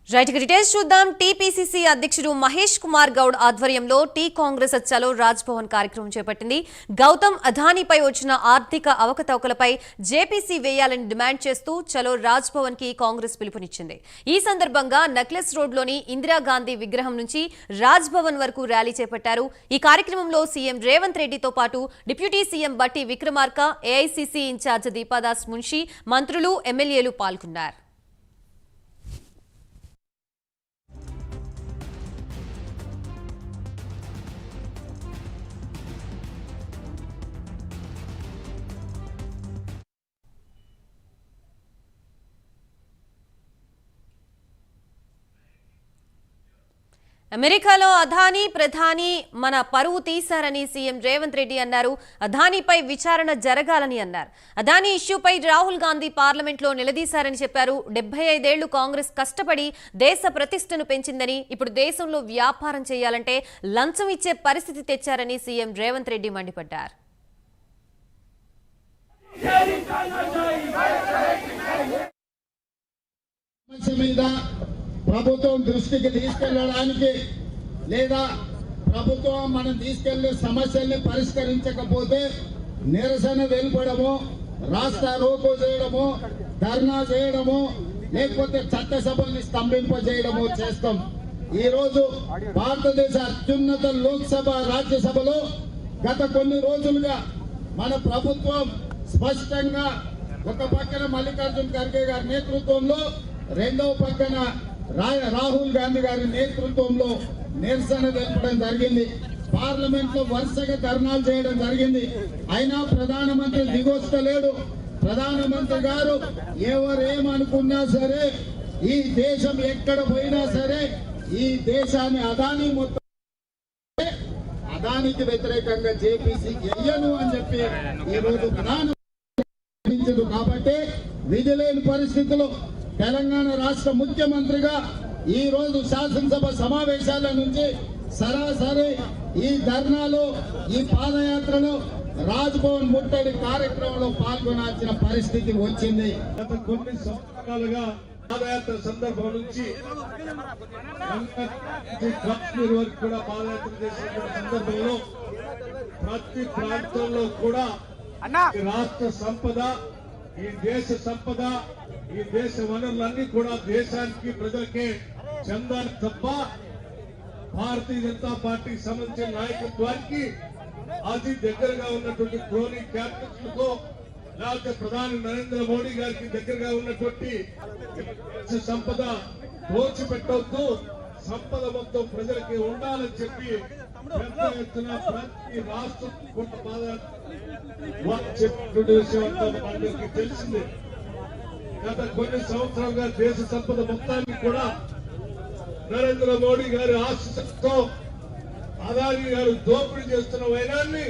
Right details చూద్దాం. TPCC అధ్యక్షుడు మహేష్ కుమార్ గౌడ్ ఆధ్వర్యంలో టీ కాంగ్రెస్ చలో రాజ్ భవన్ కార్యక్రమం చేపట్టింది. గౌతమ్ అదానీపై వచ్చిన ఆర్థిక అవకతవకలపై జేపీసీ వేయాలని డిమాండ్ చేస్తూ చలో రాజ్ భవన్ కి కాంగ్రెస్ పిలుపునిచ్చింది. ఈ సందర్భంగా నక్లెస్ రోడ్లోని ఇందిరాగాంధీ విగ్రహం నుంచి రాజ్ భవన్ వరకు ర్యాలీ చేపట్టారు. ఈ కార్యక్రమంలో సీఎం రేవంత్ రెడ్డితో పాటు డిప్యూటీ సీఎం బట్టి విక్రమార్క, ఏఐసీసీ ఇన్ఛార్జ్ దీపాదాస్ మున్షి, మంత్రులు, ఎమ్మెల్యేలు పాల్గొన్నారు. అమెరికాలో అదానీ ప్రధాని మన పరువు తీశారని సీఎం రేవంత్ రెడ్డి అన్నారు. అదానీపై విచారణ జరగాలని అన్నారు. అదానీ ఇష్యూపై రాహుల్ గాంధీ పార్లమెంట్లో నిలదీశారని చెప్పారు. 75 ఏళ్లు కాంగ్రెస్ కష్టపడి దేశ ప్రతిష్టను పెంచిందని, ఇప్పుడు దేశంలో వ్యాపారం చేయాలంటే లంచం ఇచ్చే పరిస్థితి తెచ్చారని సీఎం రేవంత్ రెడ్డి మండిపడ్డారు. ప్రభుత్వం దృష్టికి తీసుకెళ్లడానికి లేదా ప్రభుత్వం మనం తీసుకెళ్లే సమస్యల్ని పరిష్కరించకపోతే నిరసన తెలుపడము, రాస్తా రోకో చేయడము, ధర్నా చేయడము, లేకపోతే చట్టసభల్ని స్తంభింపజేయడము చేస్తాం. ఈ రోజు భారతదేశ అత్యున్నత లోక్సభ, రాజ్యసభలో గత కొన్ని రోజులుగా మన ప్రభుత్వం స్పష్టంగా ఒక పక్కన మల్లికార్జున్ ఖర్గే గారి నేతృత్వంలో, రెండవ పక్కన రాహుల్ గాంధీ గారి నేతృత్వంలో నిరసన తెలపడం జరిగింది. పార్లమెంట్ లో వరుసగా ధర్నాలు చేయడం జరిగింది. అయినా ప్రధానమంత్రి దిగొస్తలేడు. ప్రధానమంత్రి గారు ఎవరేమనుకున్నా సరే, ఈ దేశం ఎక్కడ పోయినా సరే, ఈ దేశాన్ని అదానీ మొత్తం అదానికి వ్యతిరేకంగా జేపీసీ చెయ్యను అని చెప్పి ఈ రోజు ప్రధానమంత్రి కాబట్టి విధి లేని పరిస్థితుల్లో తెలంగాణ రాష్ట్ర ముఖ్యమంత్రిగా ఈ రోజు శాసనసభ సమావేశాల నుంచి సరాసరి ఈ ధర్నాలో, ఈ పాదయాత్రలో, రాజ్ భవన్ ముట్టడి కార్యక్రమంలో పాల్గొనాల్సిన పరిస్థితి వచ్చింది. గత కొన్ని సంవత్సరాలుగా పాదయాత్ర సందర్భం నుంచి కాశ్మీర్ వరకు కూడా పాదయాత్ర చేసిన సందర్భంలో ప్రతి ప్రాంతంలో కూడా రాష్ట్ర సంపద, ఈ దేశ సంపద, ఈ దేశ వనరులన్నీ కూడా దేశానికి, ప్రజలకే చెందాలి తప్ప భారతీయ జనతా పార్టీకి సంబంధించిన నాయకత్వానికి అతి దగ్గరగా ఉన్నటువంటి క్రోనీ క్యాపిటల్స్తో, లేకపోతే ప్రధాని నరేంద్ర మోడీ గారికి దగ్గరగా ఉన్నటువంటి సంపద దోచిపెట్టవద్దు, సంపద మొత్తం ప్రజలకి ఉండాలని చెప్పి పెద్ద ఎత్తున ప్రతి రాష్ట్రం కొంత చెప్పినటువంటి విషయం అంతా అందరికీ తెలిసింది. గత కొన్ని సంవత్సరాలుగా దేశ సంపద మొత్తాన్ని కూడా నరేంద్ర మోడీ గారి ఆశతో అదానీ గారు దోపిడీ చేస్తున్న వైనాన్ని